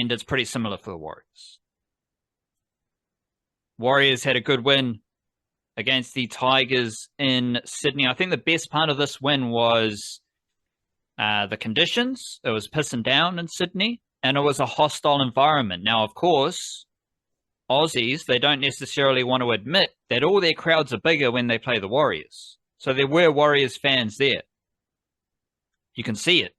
and it's pretty similar for the Warriors. Warriors had a good win against the Tigers in Sydney. I think the best part of this win was the conditions. It was pissing down in Sydney, and it was a hostile environment. Now, of course, Aussies, they don't necessarily want to admit that all their crowds are bigger when they play the Warriors. So there were Warriors fans there. You can see it.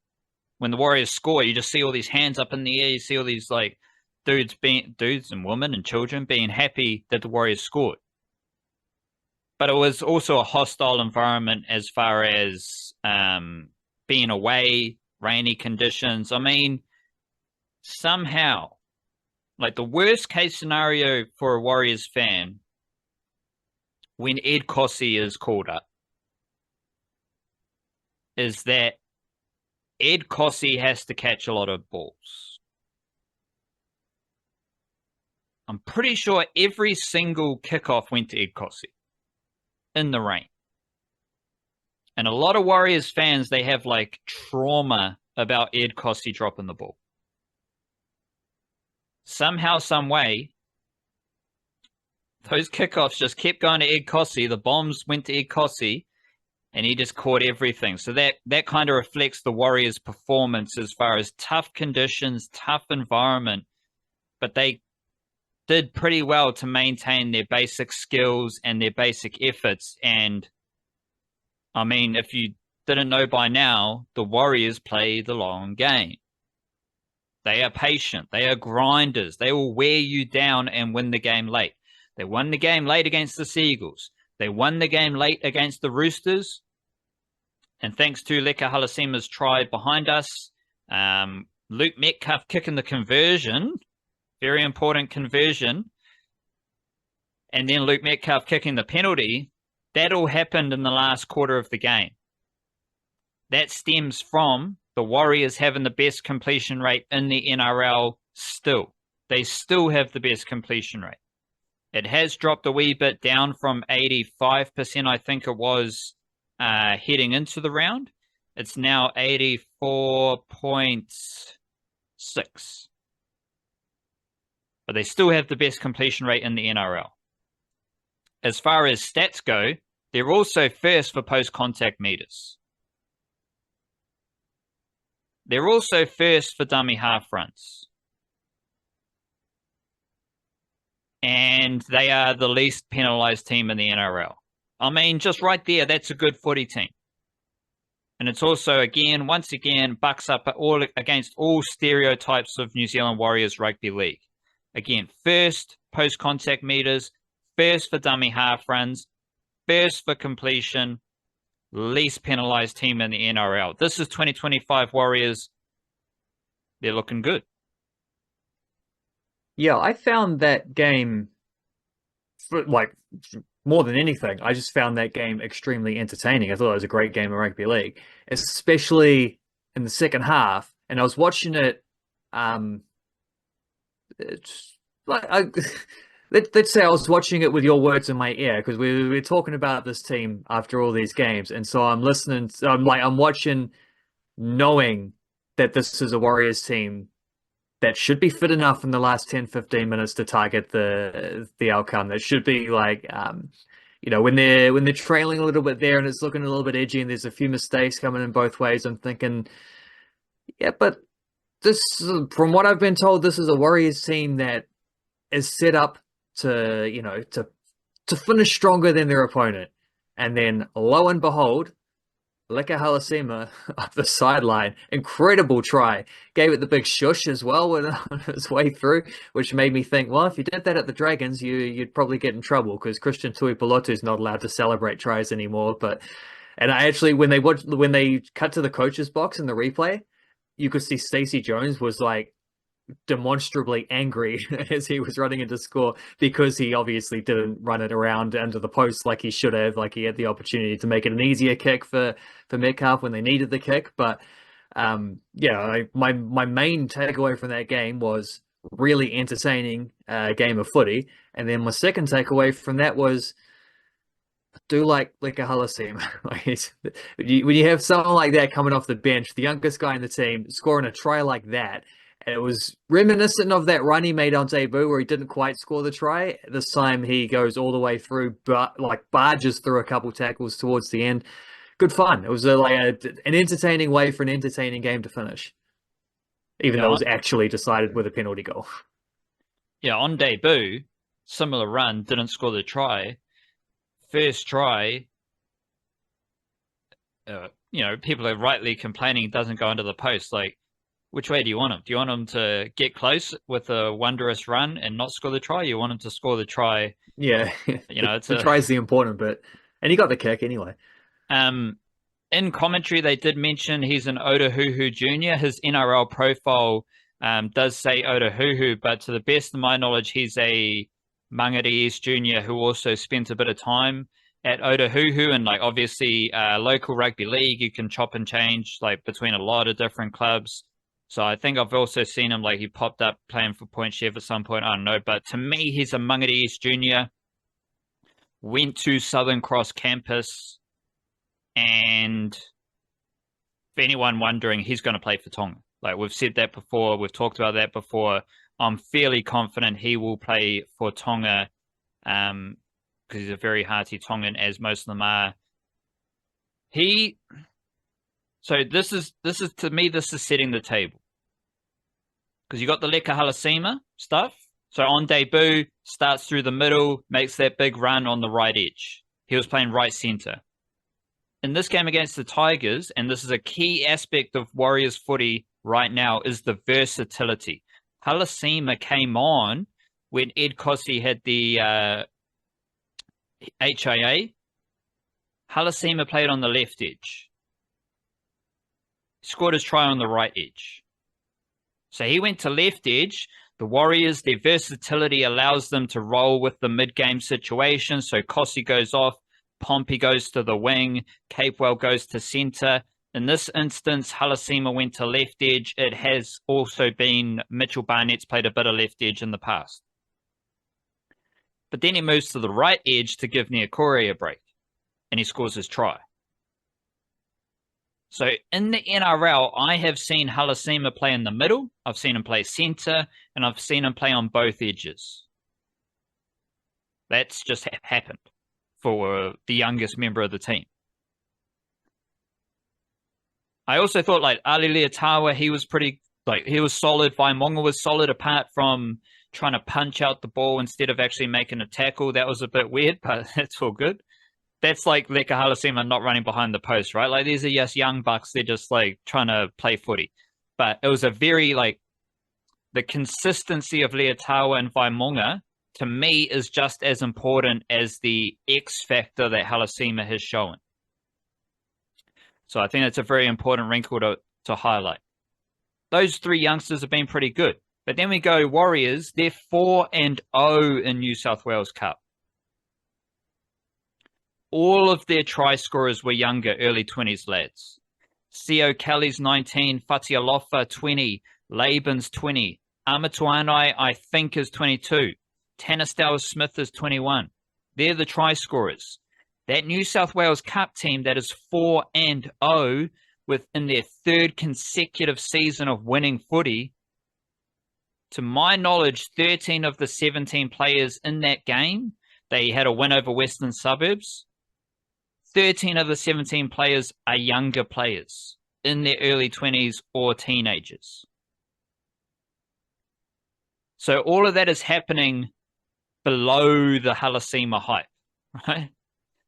When the Warriors score, you just see all these hands up in the air. You see all these like dudes and women and children being happy that the Warriors scored. But it was also a hostile environment as far as being away, rainy conditions. I mean, somehow, like the worst case scenario for a Warriors fan when Ed Cossey is called up is that Ed Cossey has to catch a lot of balls. I'm pretty sure every single kickoff went to Ed Cossey in the rain. And a lot of Warriors fans, they have like trauma about Ed Cossey dropping the ball. Somehow, some way, those kickoffs just kept going to Ed Cossey. The bombs went to Ed Cossey, and he just caught everything. So that kind of reflects the Warriors' performance as far as tough conditions, tough environment. But they did pretty well to maintain their basic skills and their basic efforts. And, I mean, if you didn't know by now, the Warriors play the long game. They are patient. They are grinders. They will wear you down and win the game late. They won the game late against the Seagulls. They won the game late against the Roosters. And thanks to Leka Halasima's try behind us, Luke Metcalf kicking the conversion, very important conversion, and then Luke Metcalf kicking the penalty, that all happened in the last quarter of the game. That stems from the Warriors having the best completion rate in the NRL still. They still have the best completion rate. It has dropped a wee bit down from 85%, I think it was, heading into the round. It's now 84.6. But they still have the best completion rate in the NRL. As far as stats go, they're also first for post-contact meters. They're also first for dummy half runs. And they are the least penalised team in the NRL. I mean, just right there, that's a good footy team. And it's also, once again, bucks up against all stereotypes of New Zealand Warriors rugby league. Again, first post-contact meters, first for dummy half runs, first for completion, least penalised team in the NRL. This is 2025 Warriors. They're looking good. Yeah, I found that game, like, more than anything, I just found that game extremely entertaining. I thought it was a great game of rugby league, especially in the second half. And I was watching it, it's like let's say I was watching it with your words in my ear, because we were talking about this team after all these games, and so I'm listening. I'm watching, knowing that this is a Warriors team that should be fit enough in the last 10, 15 minutes to target the outcome. That should be like, when they're trailing a little bit there and it's looking a little bit edgy and there's a few mistakes coming in both ways. I'm thinking, yeah, but this, from what I've been told, this is a Warriors team that is set up to finish stronger than their opponent. And then lo and behold, Leka Halasima up the sideline, incredible try, gave it the big shush as well on his way through, which made me think, well, if you did that at the Dragons, you'd probably get in trouble, because Christian Tuipulotu's not allowed to celebrate tries anymore. And I actually, when they cut to the coach's box in the replay, you could see Stacey Jones was like demonstrably angry as he was running into score, because he obviously didn't run it around under the post like he should have. Like, he had the opportunity to make it an easier kick for Metcalf when they needed the kick. But my main takeaway from that game was really entertaining game of footy. And then my second takeaway from that was, I do like Leka Halasima. When you have someone like that coming off the bench, the youngest guy in the team, scoring a try like that, It was reminiscent of that run he made on debut where he didn't quite score the try. This time he goes all the way through, but like barges through a couple tackles towards the end. Good fun. It was an entertaining way for an entertaining game to finish, even though it Yeah, was actually decided with a penalty goal. yeah, on debut, similar run, didn't score the try. First try, people are rightly complaining it doesn't go into the post. Like, which way do you want him? Do you want him to get close with a wondrous run and not score the try? You want him to score the try? Yeah, It's the a try's the important bit, and he got the kick anyway. um. In commentary, they did mention he's an Otahuhu Jr. His NRL profile does say Otahuhu, but to the best of my knowledge, he's a Mangere East Jr. who also spent a bit of time at Otahuhu, and like obviously local rugby league, you can chop and change like between a lot of different clubs. So I think I've also seen him like he popped up playing for Point Chef at some point. I don't know, but to me, he's a Mangere East Jr. Went to Southern Cross campus. And for anyone wondering, he's going to play for Tonga. Like we've said that before, we've talked about that before. I'm fairly confident he will play for Tonga because he's a very hearty Tongan, as most of them are. So this is to me, this is setting the table because you got the Leka Halasima stuff. So on debut, starts through the middle, makes that big run on the right edge. He was playing right center. In this game against the Tigers, and this is a key aspect of Warriors footy right now, is the versatility. Halasima came on when Ed Kosi had the HIA. Halasima played on the left edge. Scored his try on the right edge. So he went to left edge. The Warriors, their versatility allows them to roll with the mid-game situation. So Kosi goes off. Pompey goes to the wing, Capewell goes to centre. In this instance, Halasima went to left edge. It has also been Mitchell Barnett's played a bit of left edge in the past. But then he moves to the right edge to give Niakore a break, and he scores his try. So in the NRL, I have seen Halasima play in the middle, I've seen him play centre, and I've seen him play on both edges. That's just happened for the youngest member of the team. I also thought like Ali Leotawa, he was solid. Vaimonga was solid apart from trying to punch out the ball instead of actually making a tackle. That was a bit weird, but it's all good. That's like Leka Halasima not running behind the post, right? Like these are just young bucks. They're just like trying to play footy. But it was a very like the consistency of Leotawa and Vaimonga to me is just as important as the X factor that Halasima has shown. So I think that's a very important wrinkle to highlight. Those three youngsters have been pretty good. But then we go Warriors, they're 4-0 in New South Wales Cup. All of their try scorers were younger, early 20s lads. Sio Kelly's 19, Fatialofa 20, Laban's 20, Amatuanai I think is 22. Tanistel Smith is 21. They're the try scorers. That New South Wales Cup team that is 4-0 within their third consecutive season of winning footy, to my knowledge, 13 of the 17 players in that game, they had a win over Western Suburbs. 13 of the 17 players are younger players in their early 20s or teenagers. So all of that is happening below the Halasima hype, right?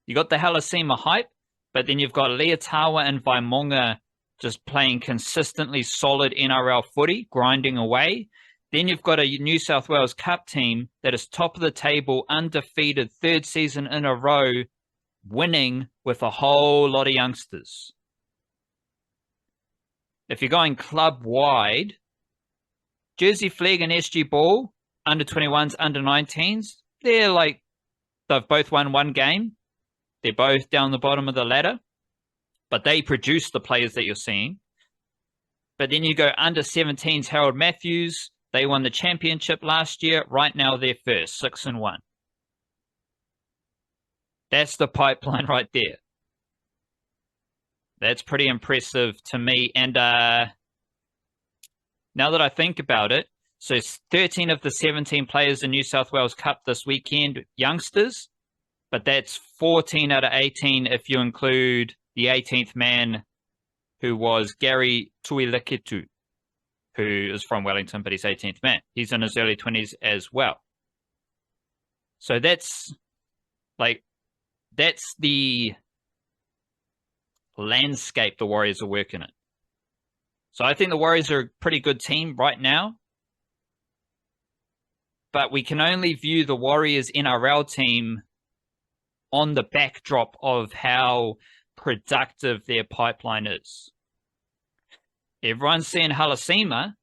You got the Halasima hype, but then you've got Leotawa and Vaimonga just playing consistently solid NRL footy, grinding away. Then you've got a New South Wales Cup team that is top of the table, undefeated, third season in a row, winning with a whole lot of youngsters. If you're going club-wide, Jersey Flegg and SG Ball, under 21s, under 19s, they've both won one game. They're both down the bottom of the ladder, but they produce the players that you're seeing. But then you go under 17s, Harold Matthews, they won the championship last year. Right now they're first, 6-1. That's the pipeline right there. That's pretty impressive to me. And Now that I think about it, so 13 of the 17 players in New South Wales Cup this weekend, youngsters, but that's 14 out of 18 if you include the 18th man, who was Gary Tuileketu, who is from Wellington, but he's 18th man. He's in his early 20s as well. So that's the landscape the Warriors are working in. So I think the Warriors are a pretty good team right now. But we can only view the Warriors NRL team on the backdrop of how productive their pipeline is. Everyone's seeing Halasima,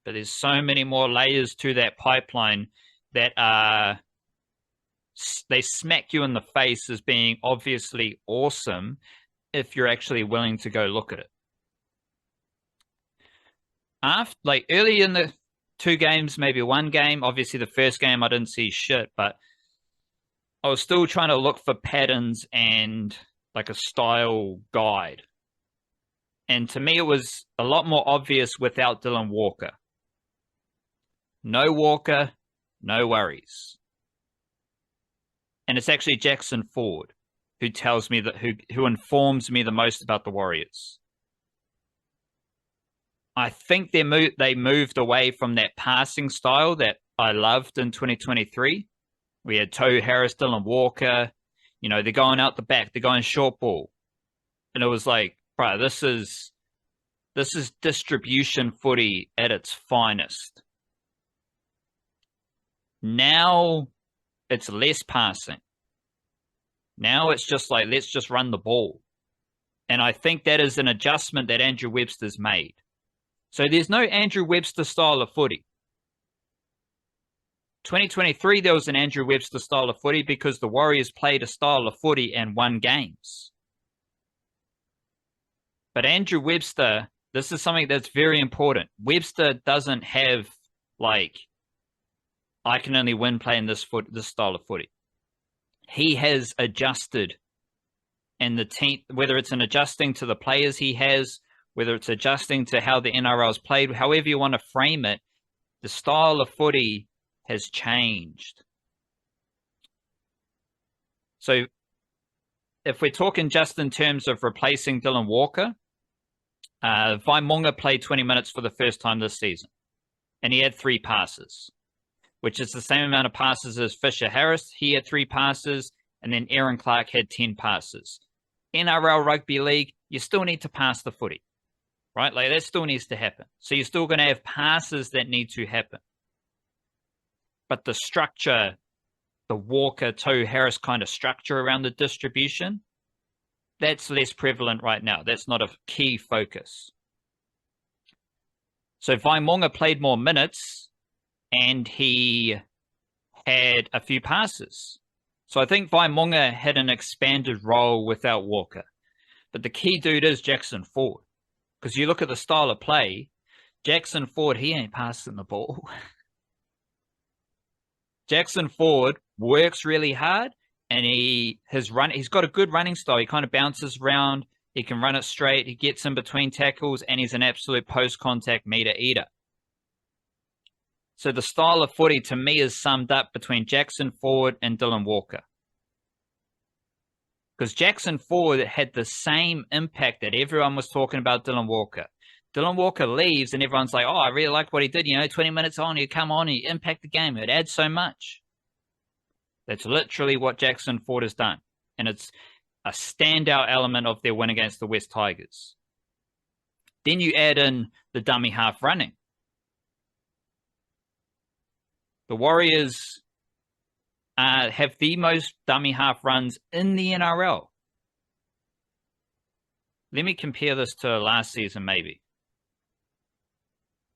but there's so many more layers to that pipeline that they smack you in the face as being obviously awesome if you're actually willing to go look at it. Early in the 2 games, maybe 1 game, obviously the first game I didn't see shit, but I was still trying to look for patterns and like a style guide. And to me, it was a lot more obvious without Dylan Walker. No Walker, no worries. And it's actually Jackson Ford who tells me that who informs me the most about the Warriors. I think they moved away from that passing style that I loved in 2023. We had Tohu Harris, Dylan Walker. You know, they're going out the back. They're going short ball. And it was like, bro, this is distribution footy at its finest. Now it's less passing. Now it's just like, let's just run the ball. And I think that is an adjustment that Andrew Webster's made. So there's no Andrew Webster style of footy. 2023, there was an Andrew Webster style of footy because the Warriors played a style of footy and won games. But Andrew Webster, this is something that's very important. Webster doesn't have, like, I can only win playing this style of footy. He has adjusted. And the team, whether it's an adjusting to the players he has, whether it's adjusting to how the NRL is played, however you want to frame it, the style of footy has changed. So if we're talking just in terms of replacing Dylan Walker, Vaimunga played 20 minutes for the first time this season, and he had 3 passes, which is the same amount of passes as Fisher Harris. He had 3 passes, and then Aaron Clark had 10 passes. NRL Rugby League, you still need to pass the footy, right? Like, that still needs to happen. So you're still going to have passes that need to happen. But the structure, the Walker, Tohu Harris kind of structure around the distribution, that's less prevalent right now. That's not a key focus. So Vaimunga played more minutes, and he had a few passes. So I think Vaimunga had an expanded role without Walker. But the key dude is Jackson Ford. Because you look at the style of play, Jackson Ford, he ain't passing the ball. Jackson Ford works really hard, and he's got a good running style. He kind of bounces around. He can run it straight. He gets in between tackles, and he's an absolute post-contact meter eater. So the style of footy, to me, is summed up between Jackson Ford and Dylan Walker. Because Jackson Ford had the same impact that everyone was talking about Dylan Walker. Dylan Walker leaves, and everyone's like, oh, I really liked what he did. 20 minutes on, he'd come on, he'd impact the game. It adds so much. That's literally what Jackson Ford has done. And it's a standout element of their win against the West Tigers. Then you add in the dummy half running. The Warriors have the most dummy half runs in the NRL. Let me compare this to last season, maybe.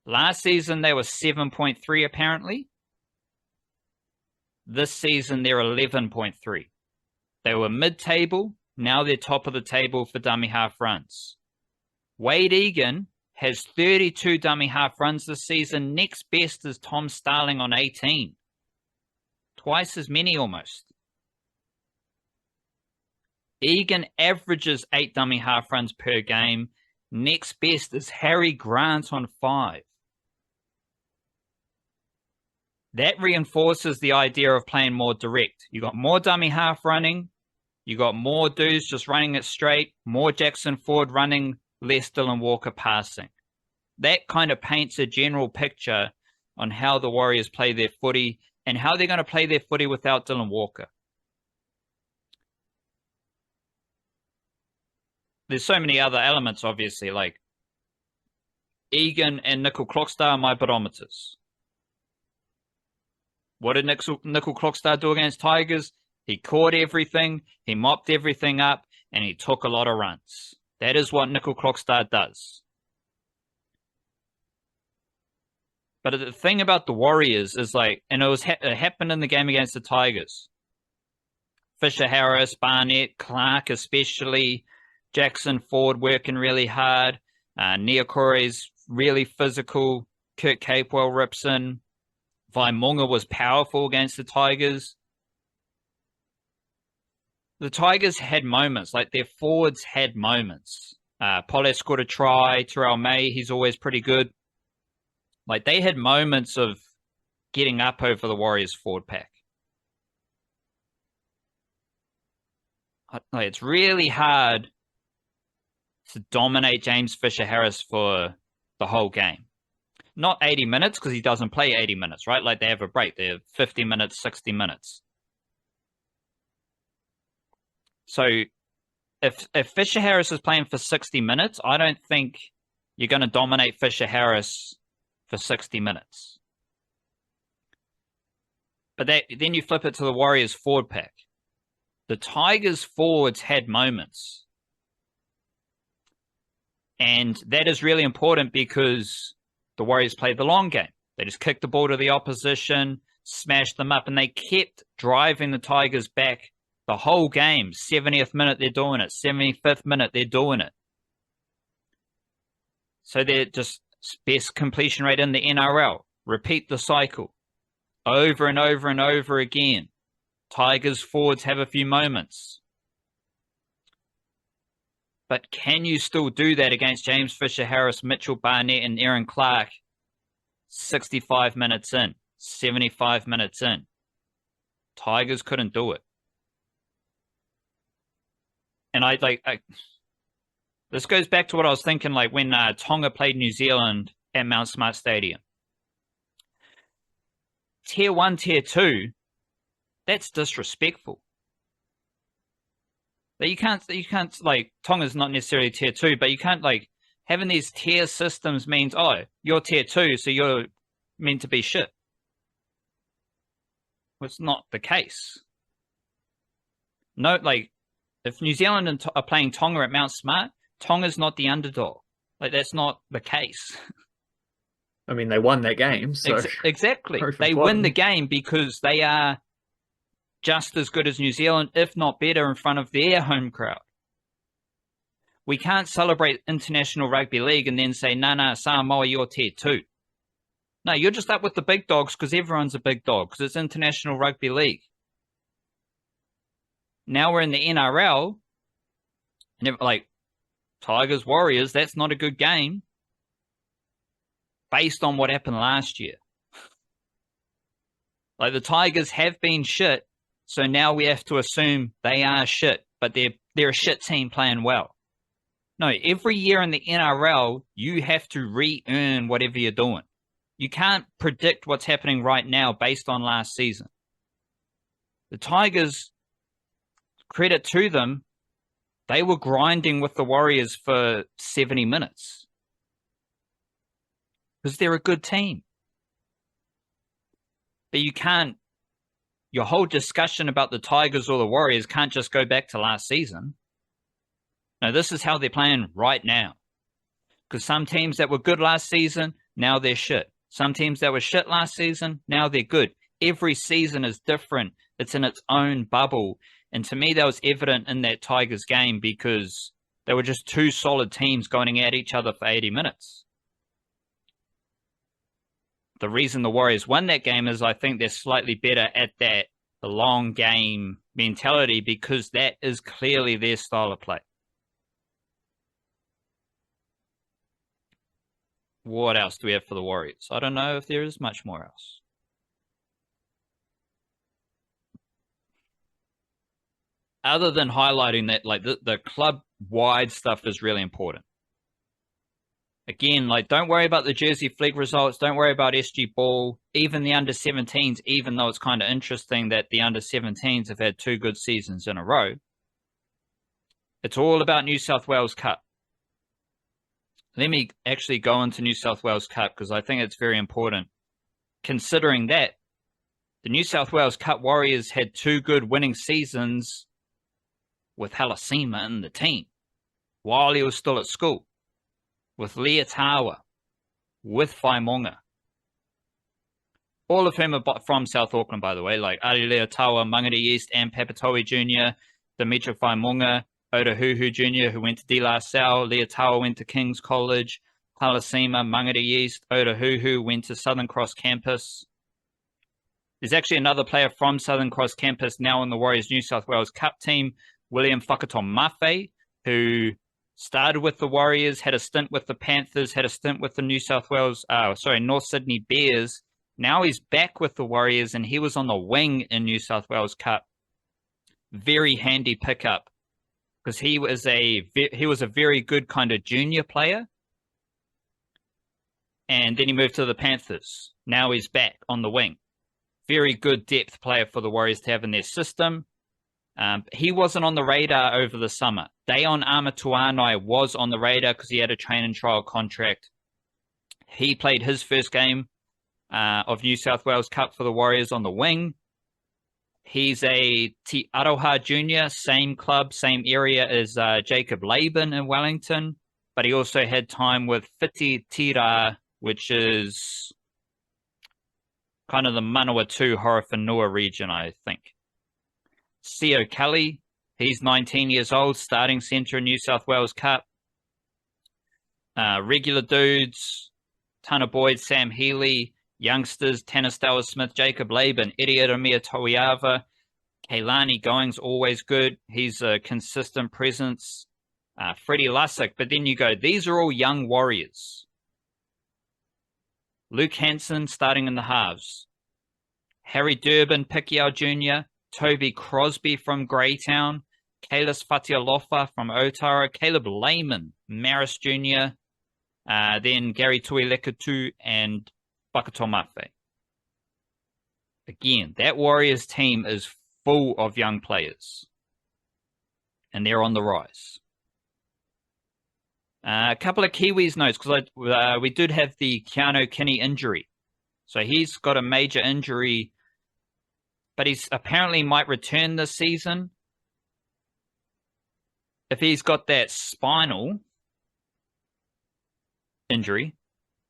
Last season, they were 7.3, apparently. This season, they're 11.3. They were mid-table. Now they're top of the table for dummy half runs. Wade Egan has 32 dummy half runs this season. Next best is Tom Starling on 18. Twice as many almost. Egan averages 8 dummy half runs per game. Next best is Harry Grant on 5. That reinforces the idea of playing more direct. You got more dummy half running. You got more dudes just running it straight, more Jackson Ford running, less Dylan Walker passing. That kind of paints a general picture on how the Warriors play their footy and how they're going to play their footy without Dylan Walker. There's so many other elements, obviously, like Egan and Nickel Clockstar are my barometers. What did Nickel Clockstar do against Tigers? He caught everything, he mopped everything up, and he took a lot of runs. That is what Nickel Clockstar does. But the thing about the Warriors is like, and it happened in the game against the Tigers. Fisher Harris, Barnett, Clark especially, Jackson Ford working really hard. Niakore's really physical. Kurt Capewell rips in. Vaimunga was powerful against the Tigers. The Tigers had moments, like their forwards had moments. Pollard scored a try. Terrell May, he's always pretty good. Like they had moments of getting up over the Warriors forward pack. Like, it's really hard to dominate James Fisher Harris for the whole game. Not 80 minutes, because he doesn't play 80 minutes, right? Like they have a break. They have 50 minutes, 60 minutes. So if Fisher Harris is playing for 60 minutes, I don't think you're going to dominate Fisher Harris for 60 minutes. But then you flip it to the Warriors forward pack. The Tigers forwards had moments. And that is really important because the Warriors played the long game. They just kicked the ball to the opposition, smashed them up, and they kept driving the Tigers back the whole game. 70th minute, they're doing it. 75th minute, they're doing it. So they're just best completion rate in the NRL. Repeat the cycle over and over and over again. Tigers forwards have a few moments. But can you still do that against James Fisher Harris, Mitchell Barnett, and Aaron Clark 65 minutes in, 75 minutes in? Tigers couldn't do it. And this goes back to what I was thinking, like when Tonga played New Zealand at Mount Smart Stadium. Tier 1, Tier 2, that's disrespectful. You can't like, Tonga's not necessarily Tier 2, but you can't, like, having these tier systems means, oh, you're Tier 2, so you're meant to be shit. Well, it's not the case. No, like, if New Zealand are playing Tonga at Mount Smart, Tonga's not the underdog. Like, that's not the case. I mean, they won that game, so exactly. They win the game because they are just as good as New Zealand, if not better, in front of their home crowd. We can't celebrate International Rugby League and then say, nah, Samoa, you're Tier 2. No, you're just up with the big dogs because everyone's a big dog, because it's International Rugby League. Now we're in the NRL, and like, Tigers, Warriors, that's not a good game based on what happened last year. Like, the Tigers have been shit, so now we have to assume they are shit, but they're a shit team playing well. No, every year in the NRL, you have to re-earn whatever you're doing. You can't predict what's happening right now based on last season. The Tigers, credit to them, they were grinding with the Warriors for 70 minutes. Because they're a good team. But you can't, your whole discussion about the Tigers or the Warriors can't just go back to last season. No, this is how they're playing right now. Because some teams that were good last season, now they're shit. Some teams that were shit last season, now they're good. Every season is different. It's in its own bubble. And to me, that was evident in that Tigers game because they were just two solid teams going at each other for 80 minutes. The reason the Warriors won that game is I think they're slightly better at the long game mentality because that is clearly their style of play. What else do we have for the Warriors? I don't know if there is much more else. other than highlighting that, like the club wide stuff is really important. Again, like don't worry about the Jersey Flegg results. Don't worry about SG Ball, even the under-17s, even though it's kind of interesting that the under-17s have had 2 good seasons in a row. It's all about New South Wales Cup. Let me actually go into New South Wales Cup because I think it's very important. Considering that the New South Wales Cup Warriors had 2 good winning seasons with Halasima in the team while he was still at school, with Leotawa, with Whaimonga. All of whom are from South Auckland, by the way, like Ali Leotawa, Mangere East, and Papatoe Jr., Dimitri Whaimonga, Otahuhu Jr., who went to De La Salle, Leotawa went to King's College, Halasima, Mangere East, Otahuhu went to Southern Cross Campus. There's actually another player from Southern Cross Campus now in the Warriors New South Wales Cup team, William Whakatomafe, who started with the Warriors, had a stint with the Panthers, had a stint with the North Sydney Bears. Now he's back with the Warriors, and he was on the wing in New South Wales Cup. Very handy pickup because he was a very good kind of junior player, and then he moved to the Panthers. Now he's back on the wing. Very good depth player for the Warriors to have in their system. He wasn't on the radar over the summer. Dayon Amatuanai was on the radar because he had a train and trial contract. He played his first game of New South Wales Cup for the Warriors on the wing. He's a Te Aroha Junior, same club, same area as Jacob Laban in Wellington, but he also had time with Whiti Tira, which is kind of the Manawatu Horowhenua region, I think. Sio Kelly, he's 19 years old, starting centre in New South Wales Cup. Regular dudes, Tana Boyd, Sam Healy, youngsters, Tanistella Smith, Jacob Laban, Iriaramia Toiava, Kailani Going's always good. He's a consistent presence. Freddie Lussick, but then you go, these are all young Warriors. Luke Hanson starting in the halves. Harry Durbin, Picquiao Jr., Toby Crosby from Greytown, Kalis Fatialofa from Otara, Caleb Lehman, Maris Jr., then Gary Tuilekatu and Whakatomafe. Again, that Warriors team is full of young players, and they're on the rise. A couple of Kiwis notes, because we did have the Keanu Kinney injury. So he's got a major injury, but he's apparently might return this season. If he's got that spinal injury,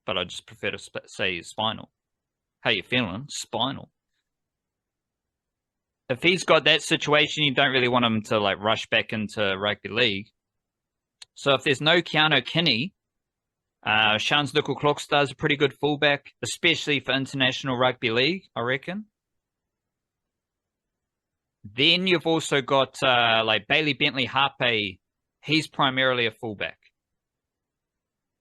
but I just prefer to say spinal. How you feeling? Spinal. If he's got that situation, you don't really want him to like rush back into rugby league. So if there's no Keanu Kinney, Shans Nickel-Klokstad is a pretty good fullback, especially for International Rugby League, I reckon. Then you've also got like Bailey Bentley Harpe. He's primarily a fullback.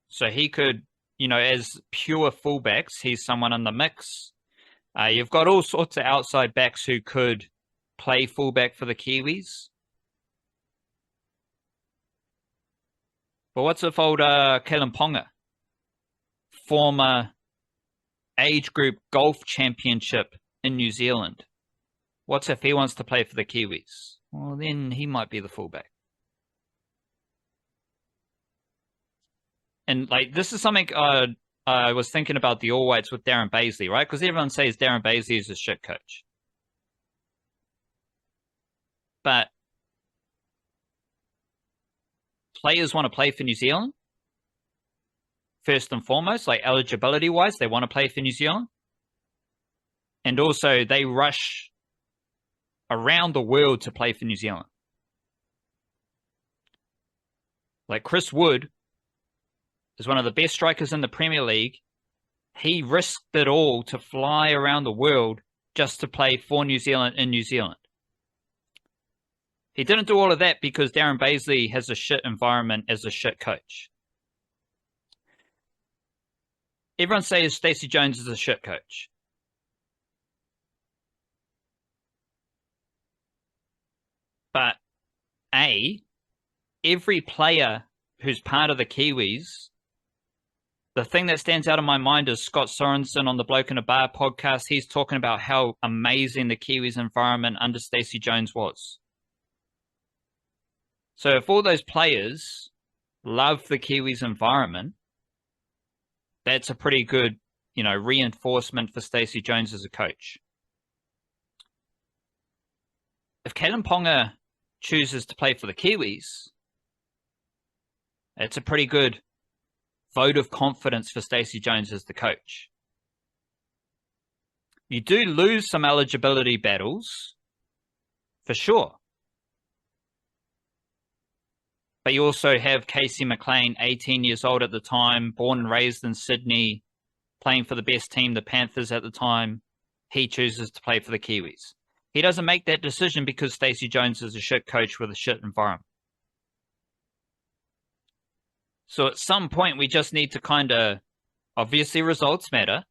So he could, as pure fullbacks, he's someone in the mix. You've got all sorts of outside backs who could play fullback for the Kiwis. But what's if old Kalen Ponga, former age group golf championship in New Zealand? What's if he wants to play for the Kiwis? Well, then he might be the fullback. And like this is something I was thinking about the All Whites with Darren Baisley, right? Because everyone says Darren Baisley is a shit coach. But players want to play for New Zealand. First and foremost, like eligibility-wise, they want to play for New Zealand. And also, they rush around the world to play for New Zealand. Like Chris Wood is one of the best strikers in the Premier League. He risked it all to fly around the world just to play for New Zealand in New Zealand. He didn't do all of that because Darren Baisley has a shit environment as a shit coach. Everyone says Stacey Jones is a shit coach. But every player who's part of the Kiwis, the thing that stands out in my mind is Scott Sorensen on the Bloke in a Bar podcast. He's talking about how amazing the Kiwis environment under Stacey Jones was. So if all those players love the Kiwis environment, that's a pretty good, reinforcement for Stacey Jones as a coach. If Kalyn Ponga chooses to play for the Kiwis, it's a pretty good vote of confidence for Stacey Jones as the coach. You do lose some eligibility battles, for sure. But you also have Casey McLean, 18 years old at the time, born and raised in Sydney, playing for the best team, the Panthers at the time. He chooses to play for the Kiwis. He doesn't make that decision because Stacey Jones is a shit coach with a shit environment. So at some point, we just need to obviously results matter,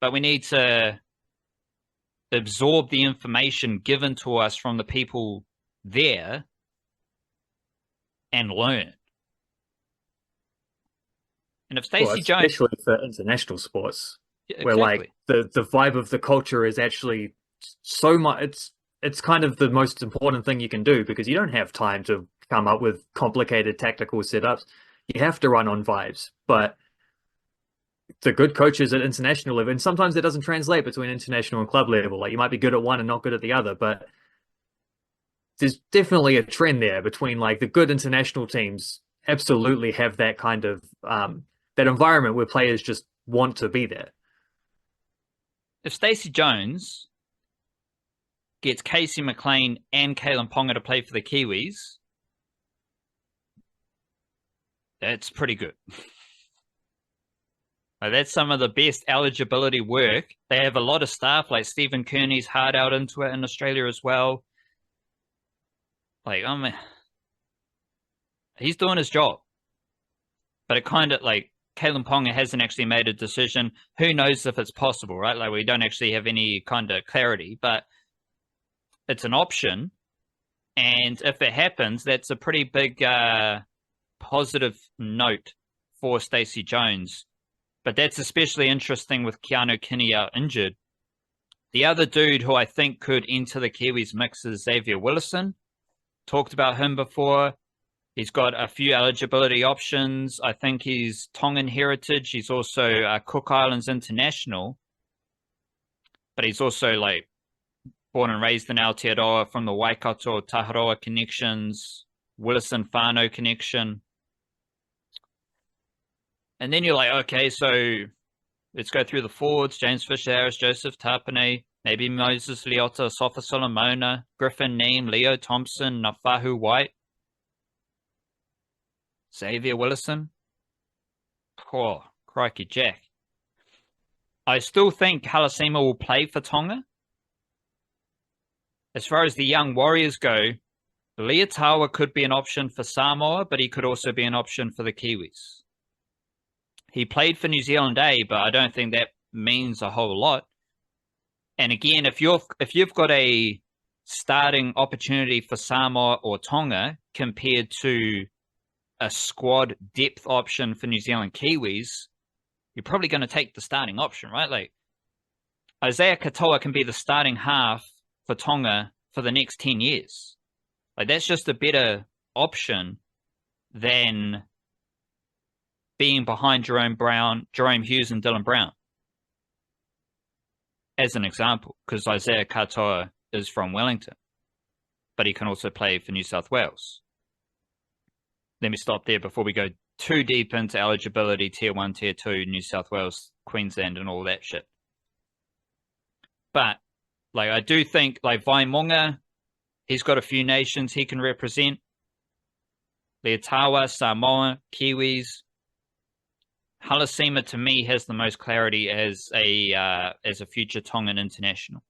but we need to absorb the information given to us from the people there and learn. And if Stacey Jones, especially for international sports, exactly, where like the vibe of the culture is actually so much, it's kind of the most important thing you can do, because you don't have time to come up with complicated tactical setups. You have to run on vibes. But the good coaches at international level, and sometimes it doesn't translate between international and club level. Like you might be good at one and not good at the other, but there's definitely a trend there between like the good international teams absolutely have that kind of that environment where players just want to be there. If Stacey Jones gets Casey McLean and Kalyn Ponga to play for the Kiwis, that's pretty good. That's some of the best eligibility work. They have a lot of staff, like Stephen Kearney's hard out into it in Australia as well. Like, he's doing his job. But it kind of like Kalyn Ponga hasn't actually made a decision. Who knows if it's possible, right? Like we don't actually have any kind of clarity, but it's an option. And if it happens, that's a pretty big positive note for Stacey Jones. But that's especially interesting with Keanu Kinney out injured. The other dude who I think could enter the Kiwis mix is Xavier Willison. Talked about him before. He's got a few eligibility options. I think he's Tongan heritage. He's also Cook Islands international. But he's also like born and raised in Aotearoa from the Waikato Taharoa connections, Willison Whānau connection. And then you're like, okay, so let's go through the forwards. James Fisher-Harris, Joseph Tapane, maybe Moses Leota, Sofa Solomona, Griffin Neem, Leo Thompson, Nafahu White, Xavier Willison. Oh, crikey Jack. I still think Halasima will play for Tonga. As far as the young Warriors go, Leotawa could be an option for Samoa, but he could also be an option for the Kiwis. He played for New Zealand A, but I don't think that means a whole lot. And again, if you've got a starting opportunity for Samoa or Tonga compared to a squad depth option for New Zealand Kiwis, you're probably going to take the starting option, right? Like Isaiah Katoa can be the starting half for Tonga for the next 10 years. Like that's just a better option than being behind Jerome Hughes and Dylan Brown. As an example, because Isaiah Katoa is from Wellington, but he can also play for New South Wales. Let me stop there before we go too deep into eligibility, Tier 1, Tier 2, New South Wales, Queensland, and all that shit. But, like, I do think, like, Vaimonga, he's got a few nations he can represent. Leotawa, Samoa, Kiwis. Halasima, to me, has the most clarity as a future Tongan international.